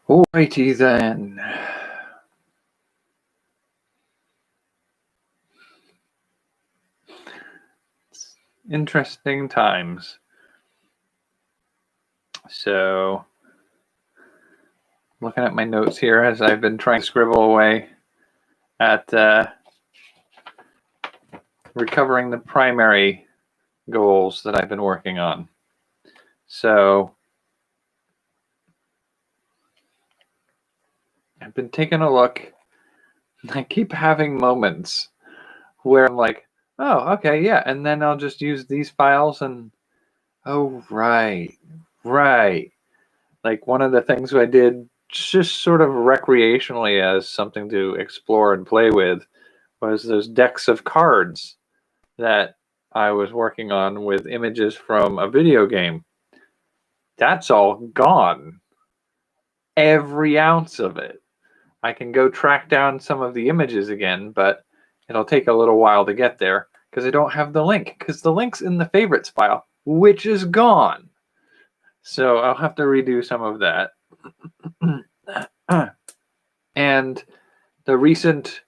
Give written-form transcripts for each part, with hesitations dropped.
Alrighty then. Interesting times. So, looking at my notes here as I've been trying to scribble away at recovering the primary goals that I've been working on. So, I've been taking a look, and I keep having moments where I'm like, oh, okay, yeah, and then I'll just use these files and, oh, right. Like one of the things I did just sort of recreationally as something to explore and play with was those decks of cards that I was working on with images from a video game. That's all gone. Every ounce of it. I can go track down some of the images again, but it'll take a little while to get there because I don't have the link, because the link's in the favorites file, which is gone. So I'll have to redo some of that. And the recent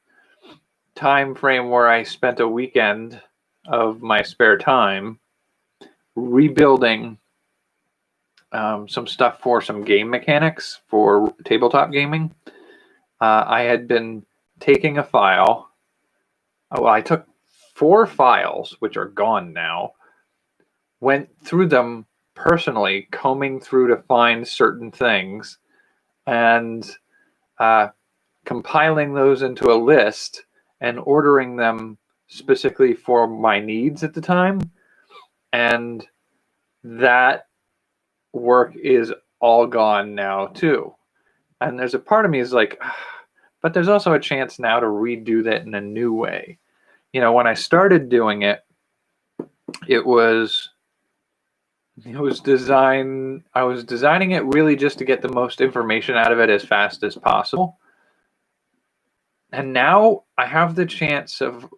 time frame where I spent a weekend of my spare time rebuilding some stuff for some game mechanics for tabletop gaming. I had been taking a file. Well, I took 4 files, which are gone now, went through them personally, combing through to find certain things, and compiling those into a list and ordering them specifically for my needs at the time. And that work is all gone now too. And there's a part of me is like, but there's also a chance now to redo that in a new way. You know, when I started doing it, I was designing it really just to get the most information out of it as fast as possible. And now I have the chance of,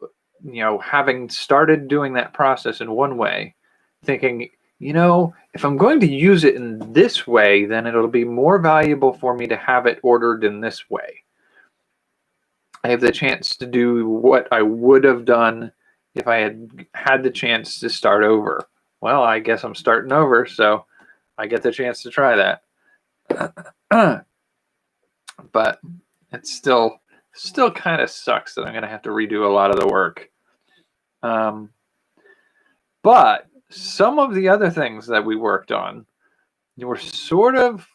having started doing that process in one way, thinking, if I'm going to use it in this way, then it'll be more valuable for me to have it ordered in this way. I have the chance to do what I would have done if I had had the chance to start over. Well, I guess I'm starting over, so I get the chance to try that. But it's still kind of sucks that I'm going to have to redo a lot of the work. But some of the other things that we worked on, were sort of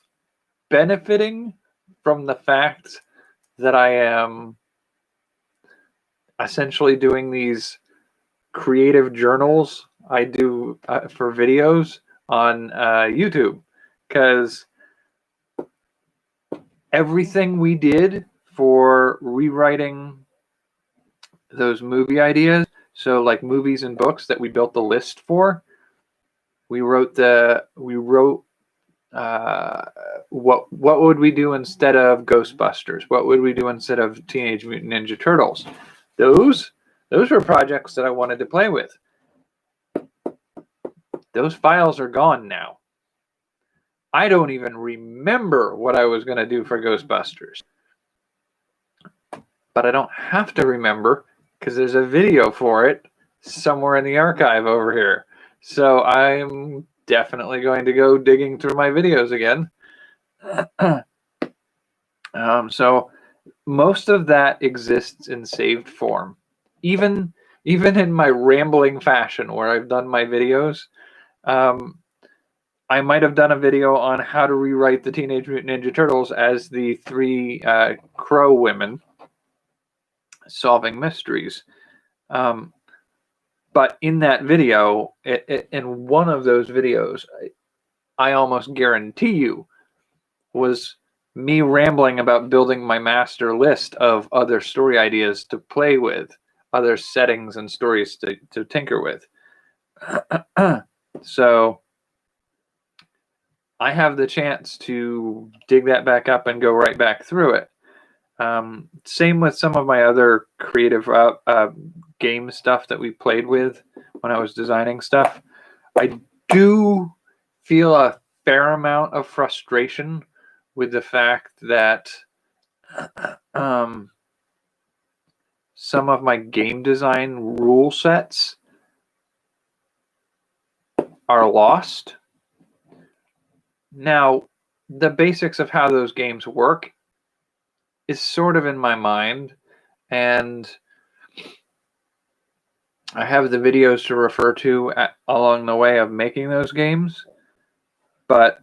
benefiting from the fact that I am essentially doing these creative journals I do for videos on YouTube, because everything we did for rewriting those movie ideas, so like movies and books that we built the list for, we wrote what would we do instead of Ghostbusters? What would we do instead of Teenage Mutant Ninja Turtles? Those were projects that I wanted to play with. Those files are gone now. I don't even remember what I was going to do for Ghostbusters. But I don't have to remember, because there's a video for it somewhere in the archive over here. So I'm definitely going to go digging through my videos again. So most of that exists in saved form. Even in my rambling fashion where I've done my videos, I might have done a video on how to rewrite the Teenage Mutant Ninja Turtles as the 3 crow women solving mysteries. But in that video, in one of those videos, I almost guarantee you was me rambling about building my master list of other story ideas to play with, other settings and stories to tinker with. So I have the chance to dig that back up and go right back through it. Same with some of my other creative game stuff that we played with when I was designing stuff. I do feel a fair amount of frustration with the fact that some of my game design rule sets are lost. Now, the basics of how those games work is sort of in my mind, and I have the videos to refer to along the way of making those games, but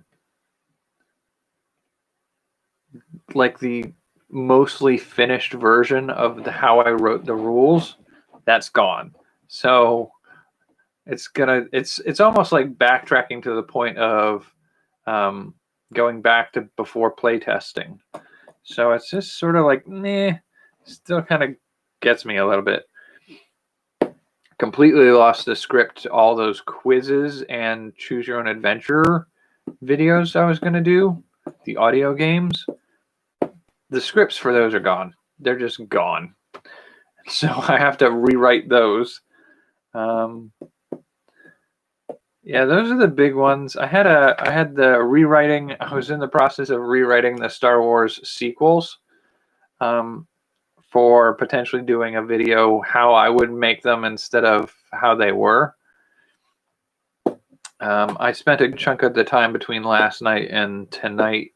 like the mostly finished version of how I wrote the rules, that's gone. So it's almost like backtracking to the point of going back to before playtesting. So it's just sort of like, still kind of gets me a little bit. Completely lost the script to all those quizzes and choose your own adventure videos I was going to do, the audio games. The scripts for those are gone. They're just gone. So I have to rewrite those. Yeah, those are the big ones. I had the rewriting. I was in the process of rewriting the Star Wars sequels for potentially doing a video how I would make them instead of how they were. I spent a chunk of the time between last night and tonight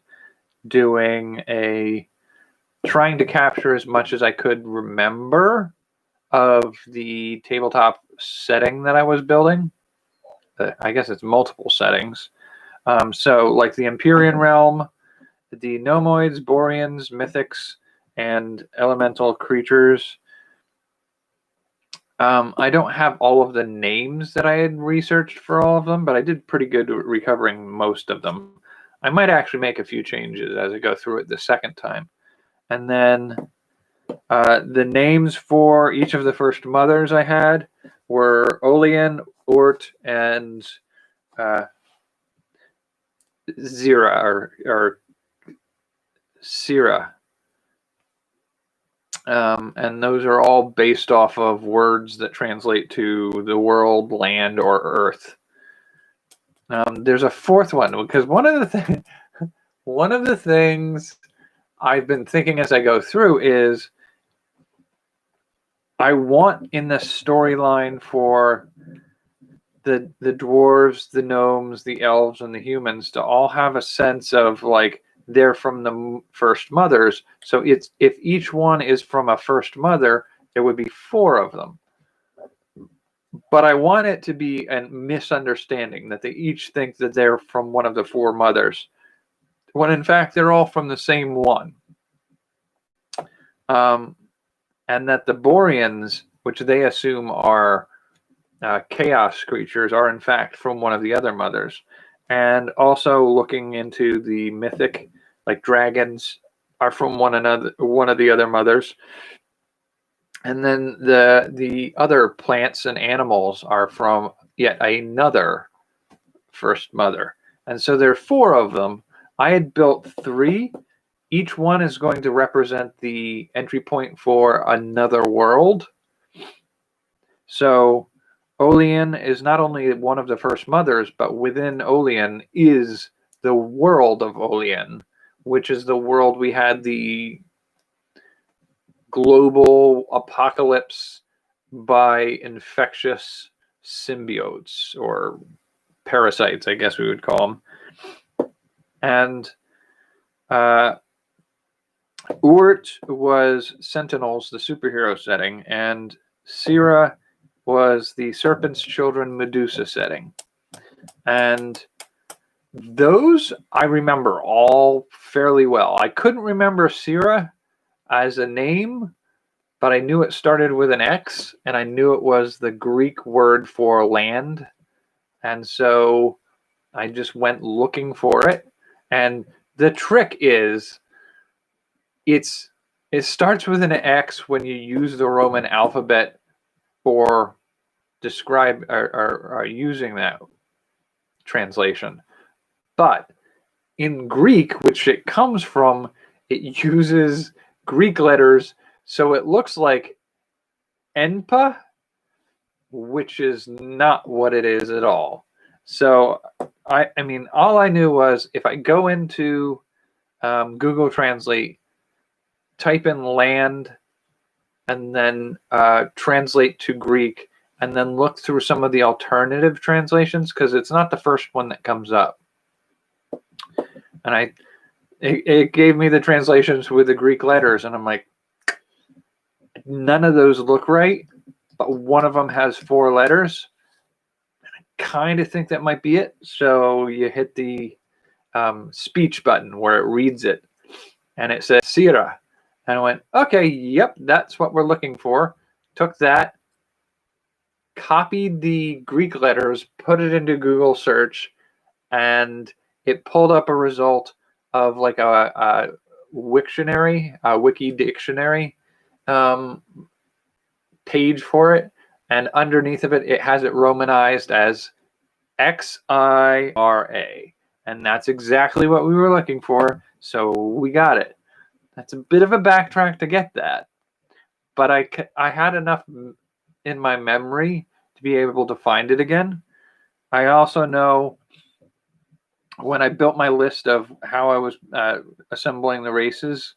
trying to capture as much as I could remember of the tabletop setting that I was building. I guess it's multiple settings. So like the Empyrean realm, the Gnomoids, Boreans, Mythics, and elemental creatures. I don't have all of the names that I had researched for all of them, but I did pretty good recovering most of them. I might actually make a few changes as I go through it the second time. And then the names for each of the first mothers I had were Olean, Urt, and Zira or Sira. And those are all based off of words that translate to the world, land, or earth. There's a fourth one because one of the things I've been thinking as I go through is I want in the storyline for the dwarves, the gnomes, the elves, and the humans to all have a sense of like they're from the first mothers. So if each one is from a first mother, there would be 4 of them. But I want it to be a misunderstanding that they each think that they're from one of the 4 mothers, when in fact they're all from the same one. And that the Boreans, which they assume are chaos creatures, are in fact from one of the other mothers. And also looking into the mythic, like dragons are from one of the other mothers. And then the other plants and animals are from yet another first mother. And so there are 4 of them. I had built 3. Each one is going to represent the entry point for another world. So Olean is not only one of the first mothers, but within Olean is the world of Olean, which is the world we had the global apocalypse by infectious symbiotes or parasites, I guess we would call them. And Urt was Sentinels, the superhero setting, and Sira was the Serpent's Children Medusa setting. And those I remember all fairly well. I couldn't remember Sira as a name, but I knew it started with an X, and I knew it was the Greek word for land. And so I just went looking for it. And the trick is it starts with an X when you use the Roman alphabet for describe or using that translation. But in Greek, which it comes from, it uses Greek letters, so it looks like ENPA, which is not what it is at all. So I mean, all I knew was if I go into Google Translate, type in land, and then translate to Greek, and then look through some of the alternative translations, because it's not the first one that comes up. And it gave me the translations with the Greek letters, and I'm like, none of those look right, but one of them has 4 letters. I kind of think that might be it. So you hit the speech button where it reads it, and it says Sira. And I went, okay, yep, that's what we're looking for. Took that, copied the Greek letters, put it into Google search, and it pulled up a result of like a Wiktionary, a Wiki dictionary page for it. And underneath of it, it has it romanized as XIRA. And that's exactly what we were looking for. So we got it. That's a bit of a backtrack to get that. But I had enough in my memory to be able to find it again. I also know when I built my list of how I was assembling the races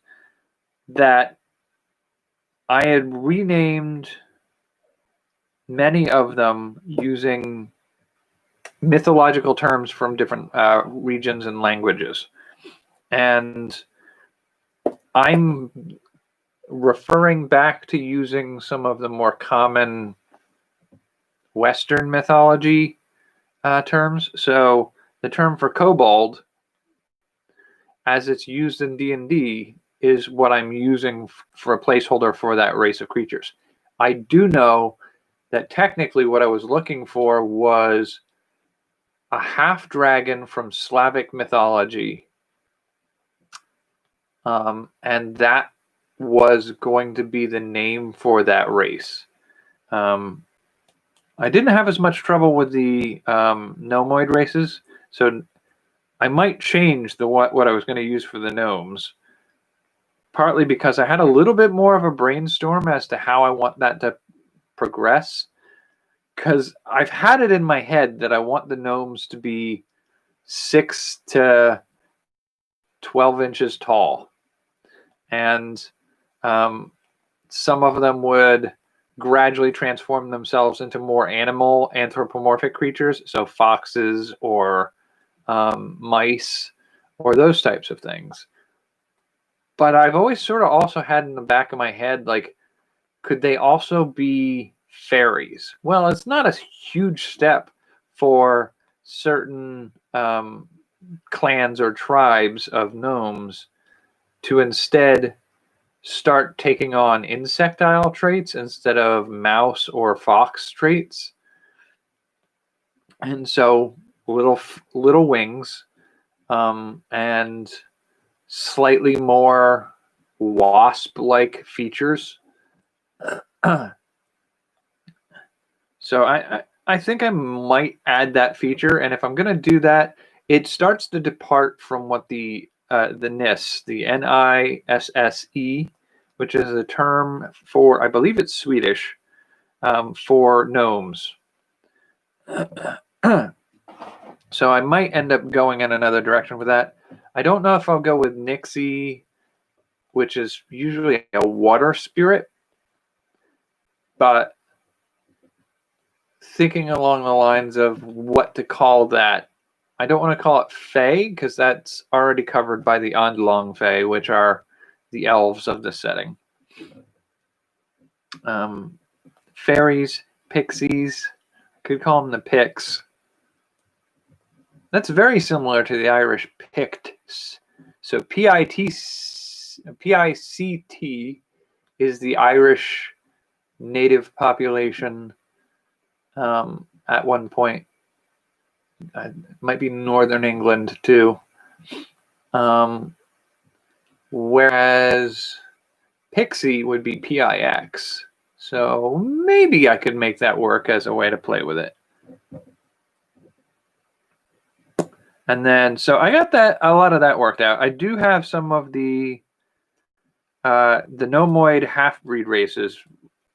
that I had renamed many of them using mythological terms from different regions and languages. And I'm referring back to using some of the more common Western mythology terms. So the term for kobold, as it's used in D&D, is what I'm using for a placeholder for that race of creatures. I do know that technically what I was looking for was a half dragon from Slavic mythology. And that was going to be the name for that race. I didn't have as much trouble with the gnomoid races, so I might change what I was going to use for the gnomes, partly because I had a little bit more of a brainstorm as to how I want that to progress, because I've had it in my head that I want the gnomes to be 6 to 12 inches tall, and some of them would gradually transform themselves into more animal anthropomorphic creatures, so foxes or mice or those types of things. But I've always sort of also had in the back of my head, like, could they also be fairies? Well, it's not a huge step for certain clans or tribes of gnomes to instead start taking on insectile traits instead of mouse or fox traits. And so little wings and slightly more wasp-like features. So I think I might add that feature, and if I'm going to do that, it starts to depart from what the NISS, the NISSE, which is a term for, I believe it's Swedish, for gnomes. So I might end up going in another direction with that. I don't know if I'll go with Nixie, which is usually a water spirit, but thinking along the lines of what to call that, I don't want to call it Fae, because that's already covered by the Andalong Fae, which are the elves of the setting. Fairies, pixies, could call them the Picts. That's very similar to the Irish Picts. So P-I-C-T is the Irish native population at one point. It might be Northern England too. Whereas Pixie would be P-I-X. So maybe I could make that work as a way to play with it. And then, so I got a lot of that worked out. I do have some of the gnomoid half-breed races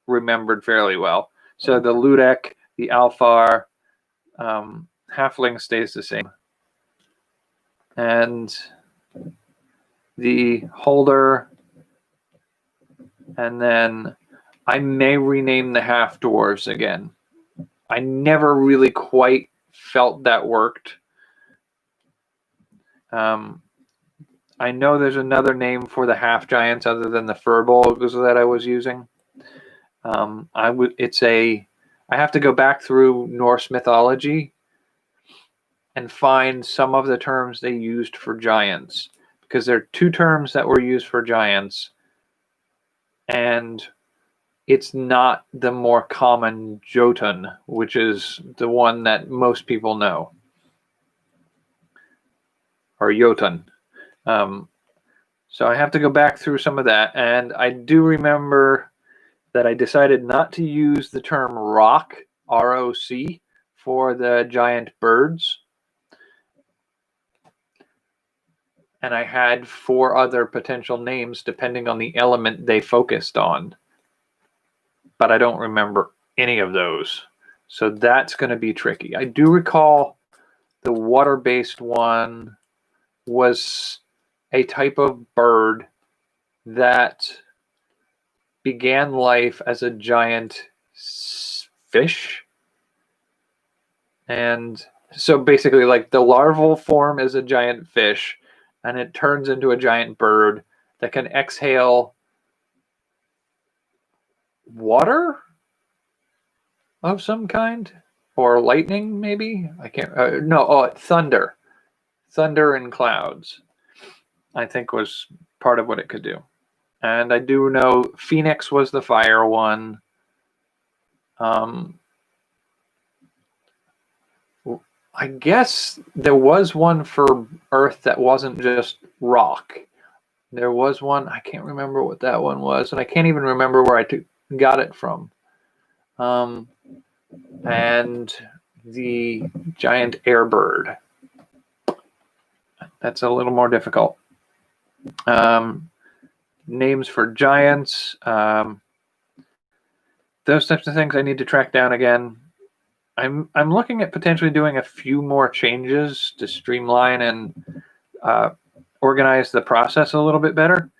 remembered fairly well. So the Ludek, the Alfar, halfling stays the same. And the holder, and then I may rename the half dwarves again. I never really quite felt that worked. I know there's another name for the half giants other than the furbolgs that I was using. I have to go back through Norse mythology and find some of the terms they used for giants, because there are two terms that were used for giants, and it's not the more common Jotun, which is the one that most people know, or Jotun. So I have to go back through some of that, and I do remember that I decided not to use the term roc, R-O-C, for the giant birds. And I had 4 other potential names depending on the element they focused on. But I don't remember any of those. So that's going to be tricky. I do recall the water-based one was a type of bird that began life as a giant fish. And so basically, like, the larval form is a giant fish, and it turns into a giant bird that can exhale water of some kind, or lightning, maybe. I can't. Thunder. Thunder and clouds, I think, was part of what it could do. And I do know Phoenix was the fire one. I guess there was one for Earth that wasn't just rock. There was one, I can't remember what that one was, and I can't even remember where I got it from. And the giant airbird. That's a little more difficult. Names for giants. Those types of things I need to track down again. I'm looking at potentially doing a few more changes to streamline and organize the process a little bit better.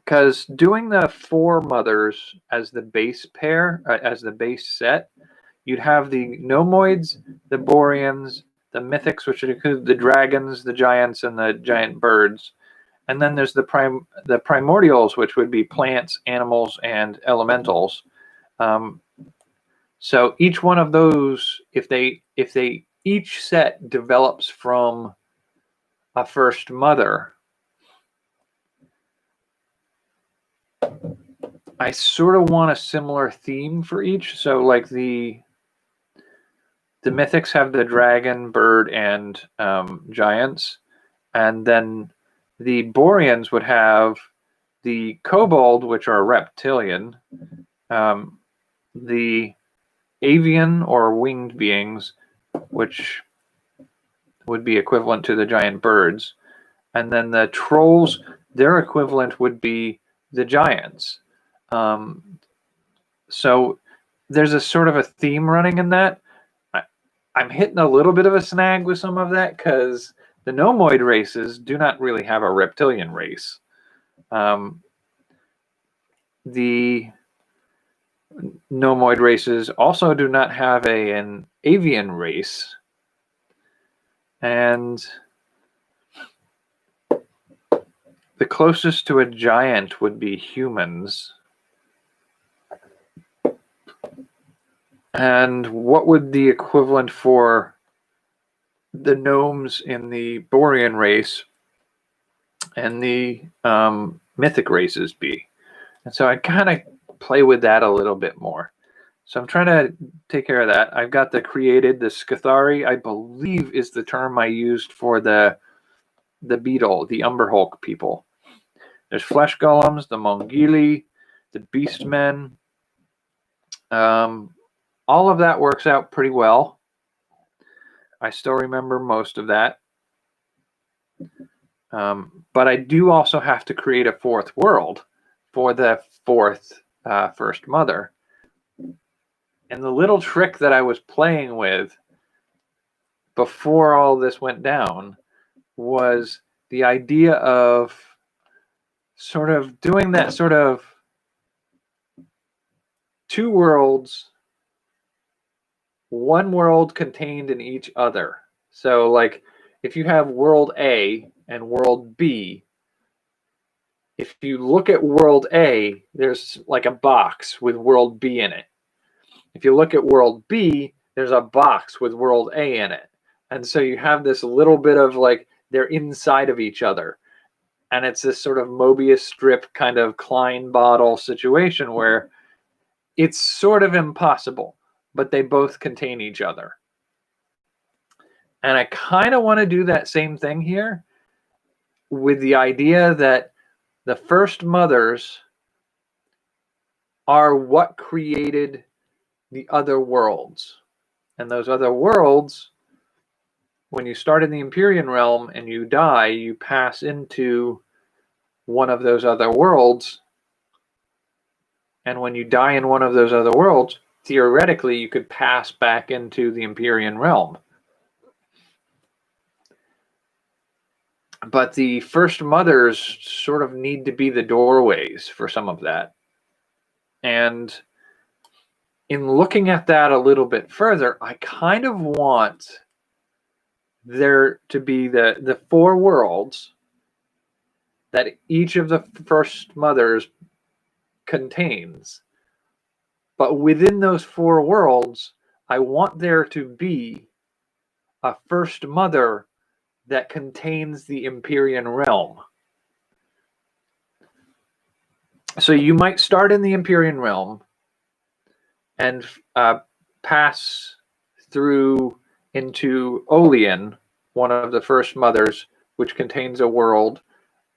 Because doing the 4 mothers as the base pair, as the base set, you'd have the Gnomoids, the Boreans, the Mythics, which would include the dragons, the giants, and the giant birds. And then there's the primordials, which would be plants, animals, and elementals. So each one of those, if they each set develops from a first mother, I sort of want a similar theme for each. So like the Mythics have the dragon, bird, and giants, and then the Boreans would have the kobold, which are reptilian, the avian or winged beings, which would be equivalent to the giant birds, and then the trolls, their equivalent would be the giants. So there's a sort of a theme running in that. I'm hitting a little bit of a snag with some of that because the Gnomoid races do not really have a reptilian race. The Gnomoid races also do not have an avian race. And the closest to a giant would be humans. And what would the equivalent for the gnomes in the Borean race and the mythic races be? And so I kind of play with that a little bit more. So I'm trying to take care of that. I've got the Scathari, I believe is the term I used for the beetle, the Umberhulk people. There's flesh golems, the Mongili, the beastmen. All of that works out pretty well. I still remember most of that. But I do also have to create a 4th world for the 4th first mother. And the little trick that I was playing with before all this went down was the idea of sort of doing that sort of two worlds, one world contained in each other. So like if you have world A and world B, if you look at world A, there's like a box with world B in it. If you look at world B, there's a box with world A in it. And so you have this little bit of like they're inside of each other. And it's this sort of Mobius strip kind of Klein bottle situation where it's sort of impossible, but they both contain each other. And I kind of want to do that same thing here with the idea that the first mothers are what created the other worlds. And those other worlds, when you start in the Empyrean realm and you die, you pass into one of those other worlds. And when you die in one of those other worlds, theoretically, you could pass back into the Empyrean realm. But the first mothers sort of need to be the doorways for some of that. And in looking at that a little bit further, I kind of want there to be the four worlds that each of the first mothers contains. But within those four worlds, I want there to be a first mother that contains the Empyrean realm. So you might start in the Empyrean realm and pass through into Olean, one of the first mothers, which contains a world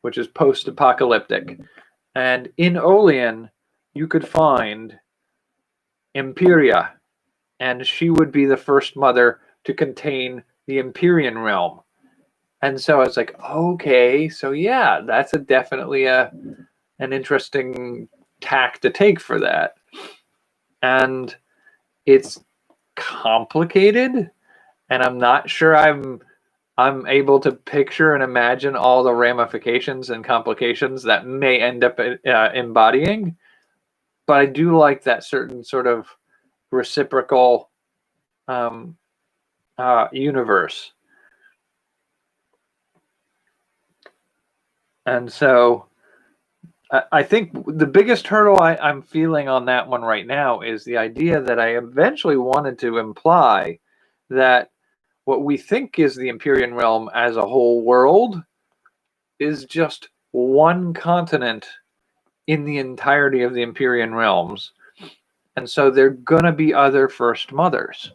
which is post-apocalyptic. And in Olean, you could find Empiria, and she would be the first mother to contain the Empyrean realm. And so it's like, okay, so yeah, that's definitely an interesting tack to take for that. And it's complicated, and I'm not sure I'm able to picture and imagine all the ramifications and complications that may end up embodying. But I do like that certain sort of reciprocal universe. And so I think the biggest hurdle I'm feeling on that one right now is the idea that I eventually wanted to imply that what we think is the Empyrean realm as a whole world is just one continent in the entirety of the Empyrean realms. And so there are going to be other first mothers.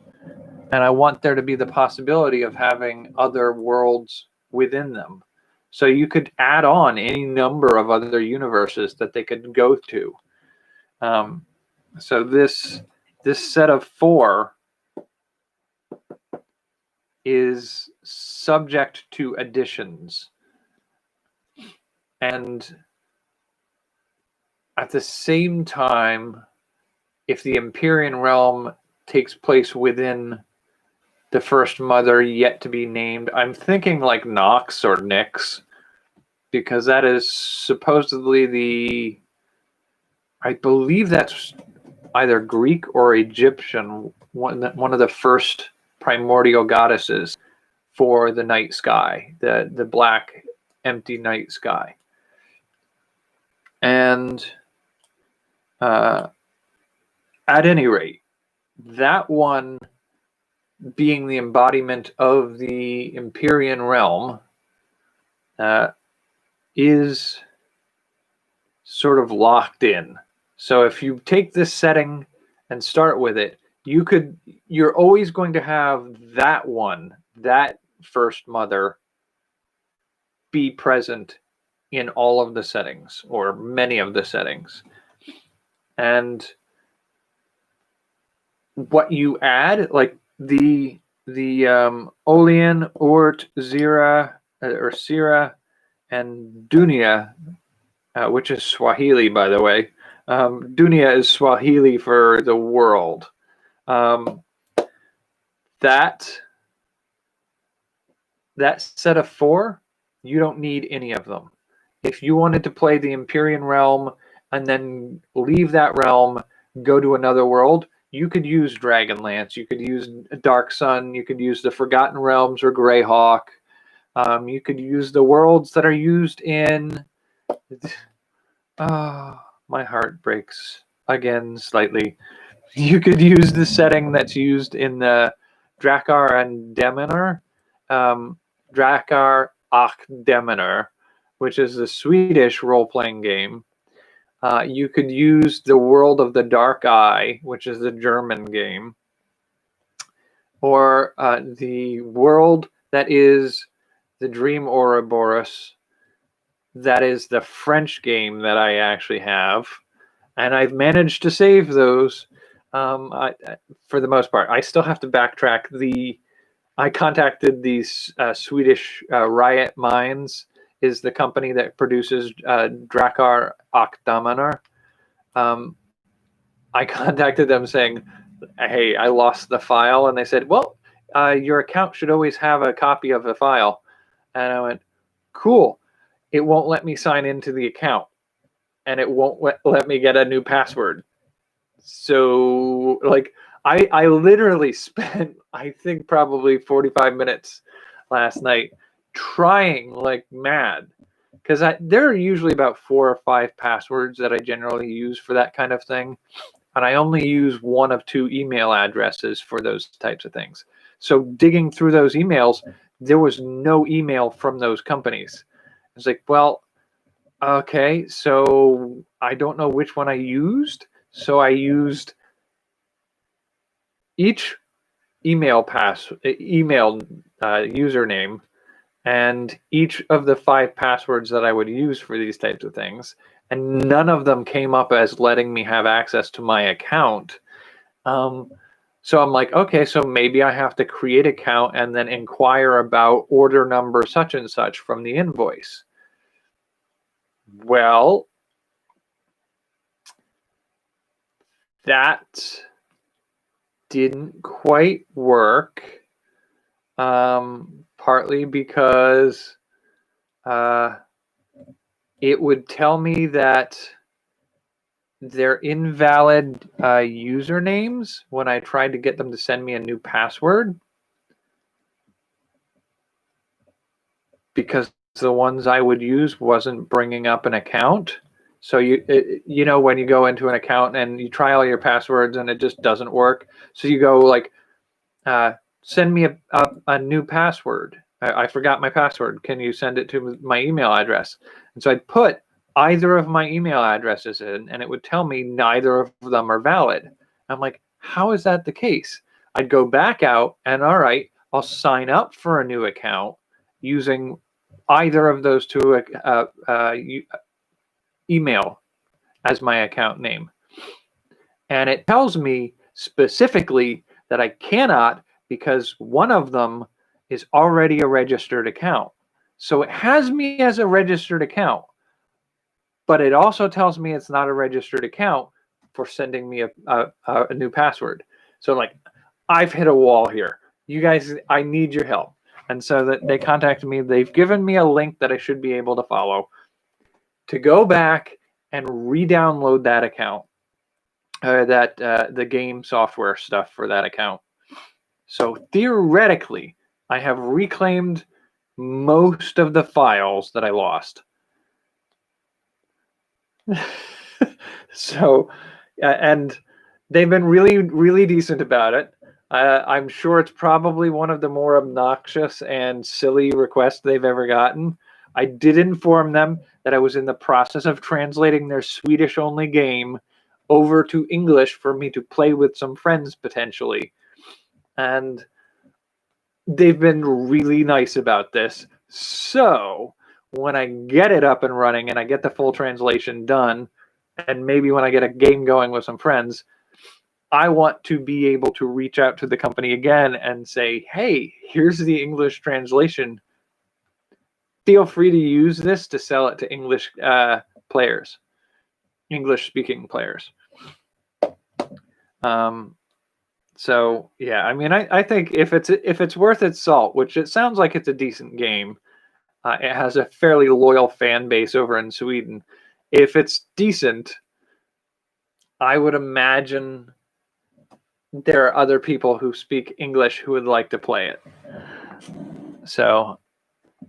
And I want there to be the possibility of having other worlds within them. So you could add on any number of other universes that they could go to. So this set of four is subject to additions. And at the same time, if the Empyrean realm takes place within the first mother yet to be named, I'm thinking like Nox or Nyx, because that is supposedly I believe that's either Greek or Egyptian, one of the first primordial goddesses for the night sky, the black, empty night sky. And at any rate, that one being the embodiment of the Empyrean realm is sort of locked in. So if you take this setting and start with it, you're always going to have that first mother be present in all of the settings or many of the settings. And what you add, like the Olean, Ort, Zira, or Sira, and Dunia, which is Swahili, by the way. Dunia is Swahili for the world. That set of four You don't need any of them. If you wanted to play the Empyrean realm and then leave that realm, go to another world, you could use Dragonlance, you could use Dark Sun, you could use the Forgotten Realms or Greyhawk. You could use the worlds that are used in. Oh, my heart breaks again slightly. You could use the setting that's used in the Drakar and Demoner, Drakar och Demoner, which is the Swedish role-playing game. You could use the World of the Dark Eye, which is the German game, or the world that is the Dream Ouroboros. That is the French game that I actually have, and I've managed to save those. For the most part, I still have to backtrack. I contacted these Swedish Riot Minds, is the company that produces Drakar och Demoner. I contacted them saying, "Hey, I lost the file," and they said, "Well, your account should always have a copy of the file." And I went, "Cool." It won't let me sign into the account, and it won't let me get a new password. So, like, I literally spent, I think, probably 45 minutes last night trying like mad, because there are usually about 4 or 5 passwords that I generally use for that kind of thing, and I only use 1 of 2 email addresses for those types of things. So digging through those emails, there was no email from those companies. It's like, well, okay, so I don't know which one I used. So I used each email username and each of the 5 passwords that I would use for these types of things, and none of them came up as letting me have access to my account. So I'm like, okay, so maybe I have to create an account and then inquire about order number such and such from the invoice. Well, that didn't quite work, partly because it would tell me that they're invalid usernames when I tried to get them to send me a new password, because the ones I would use wasn't bringing up an account. So you know, when you go into an account and you try all your passwords and it just doesn't work, so you go like, send me a new password. I forgot my password. Can you send it to my email address? And so I'd put either of my email addresses in, and it would tell me neither of them are valid. I'm like, how is that the case? I'd go back out and, all right, I'll sign up for a new account using either of those 2 email as my account name. And it tells me specifically that I cannot, because one of them is already a registered account. So it has me as a registered account, but it also tells me it's not a registered account for sending me a new password. So like, I've hit a wall here. You guys, I need your help. And so that they contacted me. They've given me a link that I should be able to follow to go back and re-download that account, the game software stuff for that account. So theoretically, I have reclaimed most of the files that I lost. So, and they've been really, really decent about it. I'm sure it's probably one of the more obnoxious and silly requests they've ever gotten. I did inform them that I was in the process of translating their Swedish-only game over to English for me to play with some friends potentially. And they've been really nice about this. So when I get it up and running and I get the full translation done, and maybe when I get a game going with some friends, I want to be able to reach out to the company again and say, hey, here's the English translation. Feel free to use this to sell it to English players, English-speaking players. So yeah, I mean, I think if it's worth its salt, which it sounds like it's a decent game, It has a fairly loyal fan base over in Sweden. If it's decent, I would imagine there are other people who speak English who would like to play it. So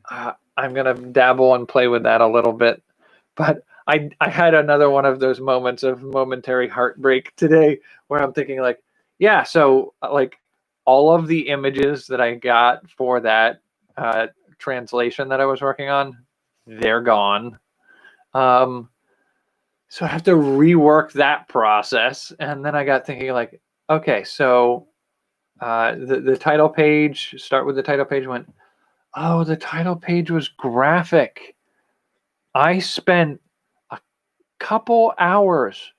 I'm going to dabble and play with that a little bit. But I had another one of those moments of momentary heartbreak today where I'm thinking like, yeah, so like all of the images that I got for that translation that I was working on, they're gone. So I have to rework that process. And then I got thinking like, okay, so the title page, start with the title page, went, oh, the title page was graphic. I spent a couple hours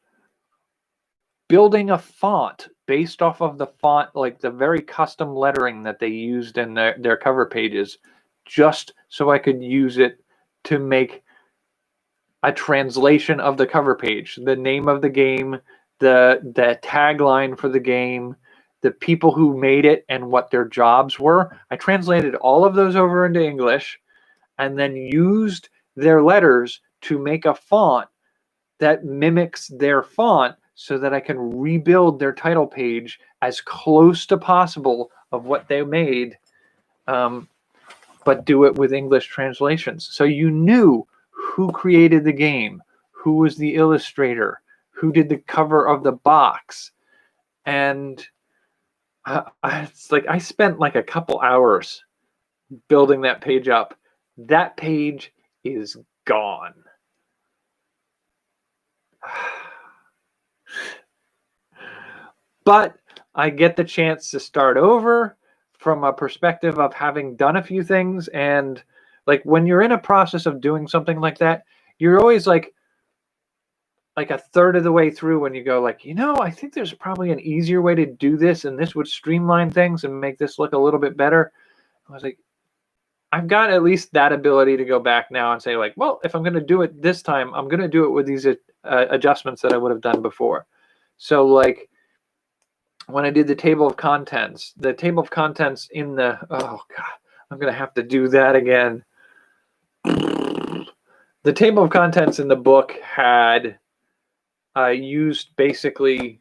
building a font based off of the font, like the very custom lettering that they used in their cover pages, just so I could use it to make a translation of the cover page, the name of the game, the tagline for the game, the people who made it and what their jobs were. I translated all of those over into English and then used their letters to make a font that mimics their font so that I can rebuild their title page as close to possible of what they made, but do it with English translations. So you knew who created the game, who was the illustrator, who did the cover of the box. And it's like I spent like a couple hours building that page up. That page is gone. But I get the chance to start over from a perspective of having done a few things. And like when you're in a process of doing something like that, you're always like a third of the way through when you go like, I think there's probably an easier way to do this, and this would streamline things and make this look a little bit better. I was like, I've got at least that ability to go back now and say like, well, if I'm going to do it this time, I'm going to do it with these adjustments that I would have done before. So like when I did the table of contents in the, oh God, I'm going to have to do that again. The table of contents in the book had used basically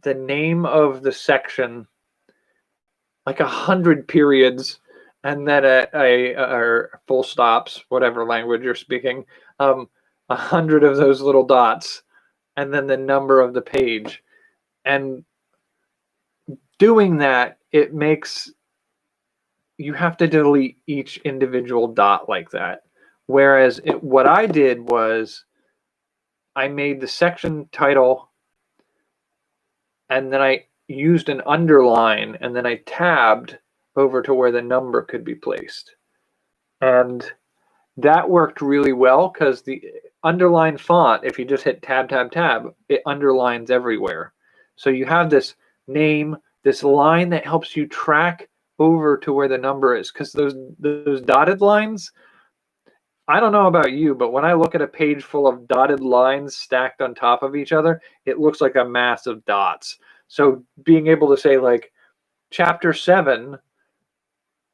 the name of the section, like 100 periods, and then a full stops, whatever language you're speaking, 100 of those little dots, and then the number of the page. And doing that, it makes you have to delete each individual dot like that. Whereas what I did was I made the section title, and then I used an underline, and then I tabbed over to where the number could be placed. And that worked really well because the underline font, if you just hit tab, tab, tab, it underlines everywhere. So you have this name, this line that helps you track over to where the number is, because those dotted lines, I don't know about you, but when I look at a page full of dotted lines stacked on top of each other, it looks like a mass of dots. So being able to say like chapter 7,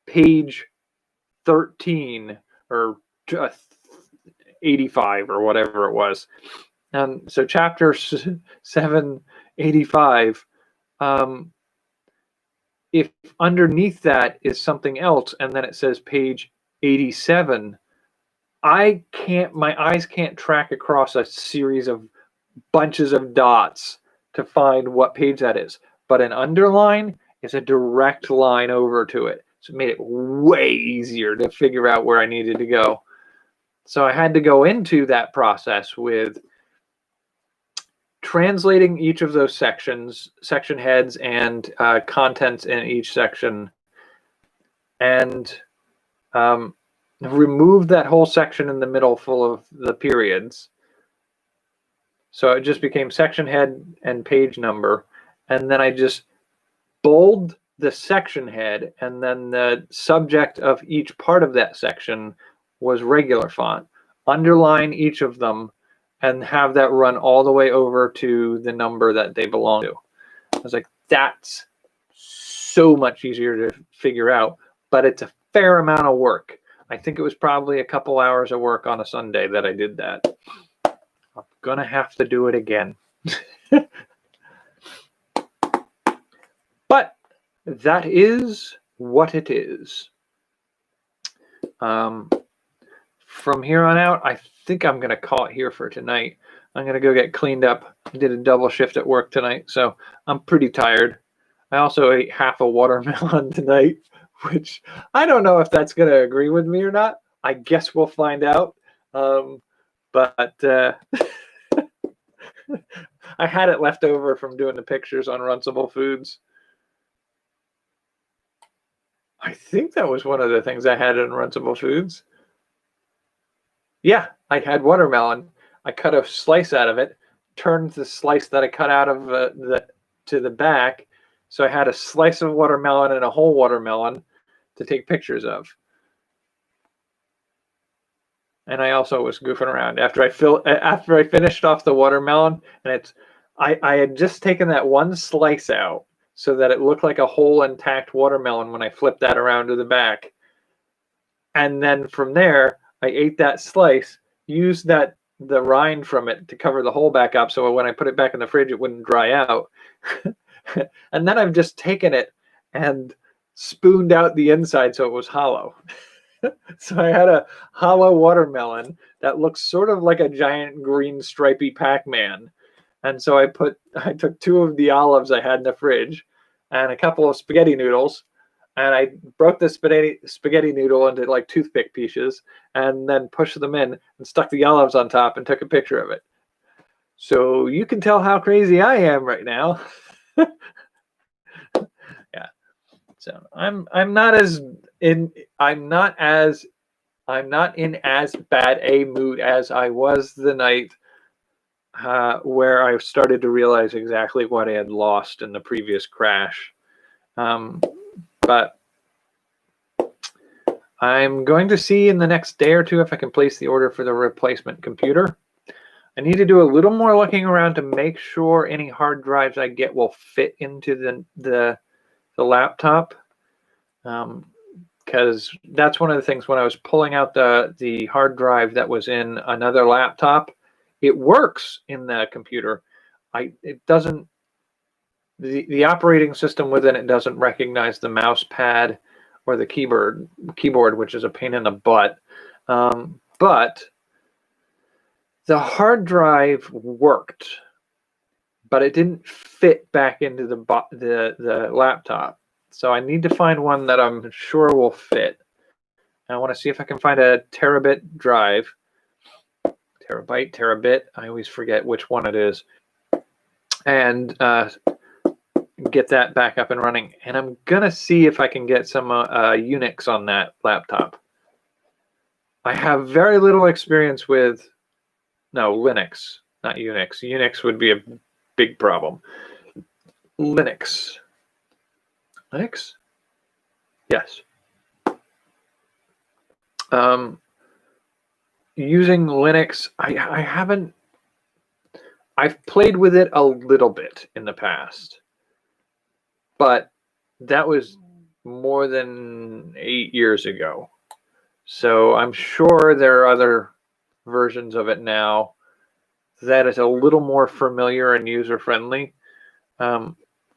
page 13 or 85 or whatever it was. So chapter 785, if underneath that is something else and then it says page 87, my eyes can't track across a series of bunches of dots to find what page that is. But an underline is a direct line over to it. So it made it way easier to figure out where I needed to go. So I had to go into that process with translating each of those section heads and contents in each section, and remove that whole section in the middle full of the periods. So it just became section head and page number. And then I just bold the section head, and then the subject of each part of that section was regular font. Underline each of them and have that run all the way over to the number that they belong to. I was like, that's so much easier to figure out, but it's a fair amount of work. I think it was probably a couple hours of work on a Sunday that I did that. I'm gonna have to do it again. But that is what it is. From here on out, I think I'm going to call it here for tonight. I'm going to go get cleaned up. I did a double shift at work tonight, so I'm pretty tired. I also ate half a watermelon tonight, which I don't know if that's going to agree with me or not. I guess we'll find out. But I had it left over from doing the pictures on Runcible Foods. I think that was one of the things I had in Runcible Foods. Yeah, I had watermelon. I cut a slice out of it, turned the slice that I cut out of to the back. So I had a slice of watermelon and a whole watermelon to take pictures of. And I also was goofing around after I finished off the watermelon, and I had just taken that one slice out so that it looked like a whole intact watermelon when I flipped that around to the back. And then from there, I ate that slice, used the rind from it to cover the hole back up, so when I put it back in the fridge, it wouldn't dry out. And then I've just taken it and spooned out the inside so it was hollow. So I had a hollow watermelon that looks sort of like a giant green stripy Pac-Man. And so I took 2 of the olives I had in the fridge and a couple of spaghetti noodles, and I broke the spaghetti noodle into like toothpick pieces and then pushed them in and stuck the olives on top and took a picture of it. So you can tell how crazy I am right now. Yeah. So I'm not in as bad a mood as I was the night where I started to realize exactly what I had lost in the previous crash. But I'm going to see in the next day or two if I can place the order for the replacement computer. I need to do a little more looking around to make sure any hard drives I get will fit into the laptop. Because that's one of the things when I was pulling out the hard drive that was in another laptop, it works in the computer. It doesn't. The operating system within it doesn't recognize the mouse pad or the keyboard, which is a pain in the butt. But the hard drive worked, but it didn't fit back into the laptop. So I need to find one that I'm sure will fit. And I want to see if I can find a terabit drive. Terabyte, terabit. I always forget which one it is. And get that back up and running. And I'm going to see if I can get some Unix on that laptop. I have very little experience with, no, Linux, not Unix. Unix would be a big problem. Linux. Linux? Yes. Using Linux, I haven't, I've played with it a little bit in the past, but that was more than 8 years ago. So I'm sure there are other versions of it now that is a little more familiar and user-friendly.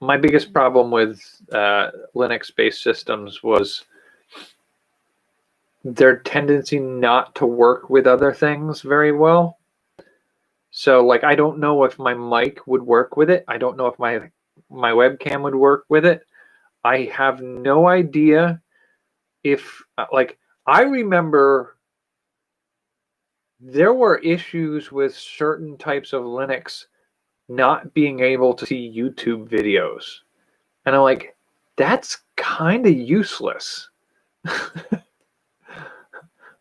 My biggest problem with Linux-based systems was their tendency not to work with other things very well. So, like, I don't know if my mic would work with it. I don't know if my webcam would work with it. I have no idea if, like, I remember there were issues with certain types of Linux not being able to see YouTube videos. And I'm like, that's kind of useless.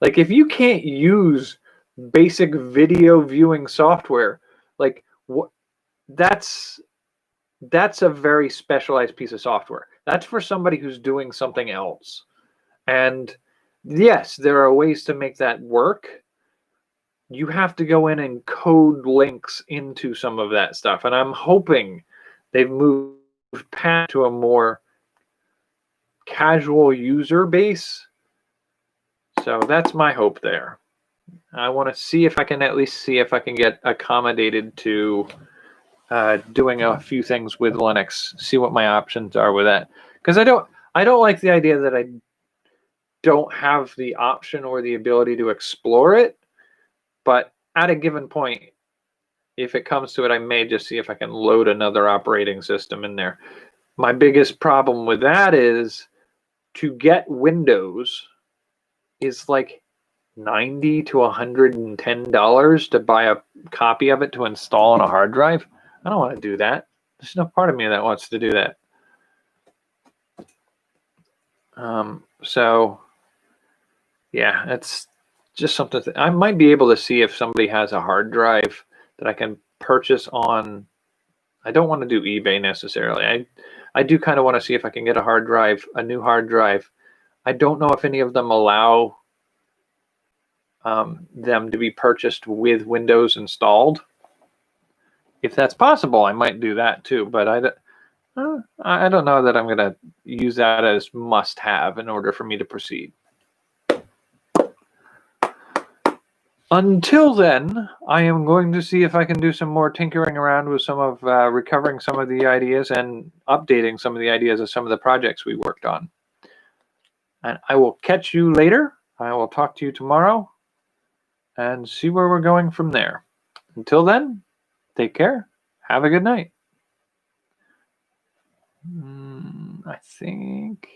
Like, if you can't use basic video viewing software, like, what, that's a very specialized piece of software. That's for somebody who's doing something else. And yes, there are ways to make that work. You have to go in and code links into some of that stuff. And I'm hoping they've moved past to a more casual user base So that's my hope there. I want to see if I can at least see if I can get accommodated to doing a few things with Linux. See what my options are with that, because I don't like the idea that I don't have the option or the ability to explore it. But at a given point, if it comes to it, I may just see if I can load another operating system in there. My biggest problem with that is to get Windows is like $90 to $110 to buy a copy of it to install on a hard drive. I don't want to do that. There's no part of me that wants to do that. So yeah, it's just something I might be able to see if somebody has a hard drive that I can purchase on. I don't want to do eBay necessarily. I do kind of want to see if I can get a hard drive, a new hard drive. I don't know if any of them allow them to be purchased with Windows installed. If that's possible, I might do that too. But I don't know that I'm going to use that as must-have in order for me to proceed. Until then, I am going to see if I can do some more tinkering around with some of recovering some of the ideas and updating some of the ideas of some of the projects we worked on. And I will catch you later. I will talk to you tomorrow and see where we're going from there. Until then, take care. Have a good night. I think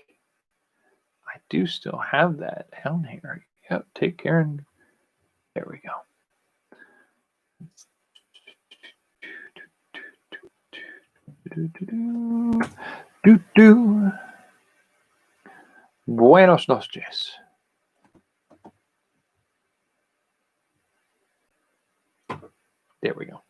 I do still have that down here. Yep, take care and there we go. Buenos noches. There we go.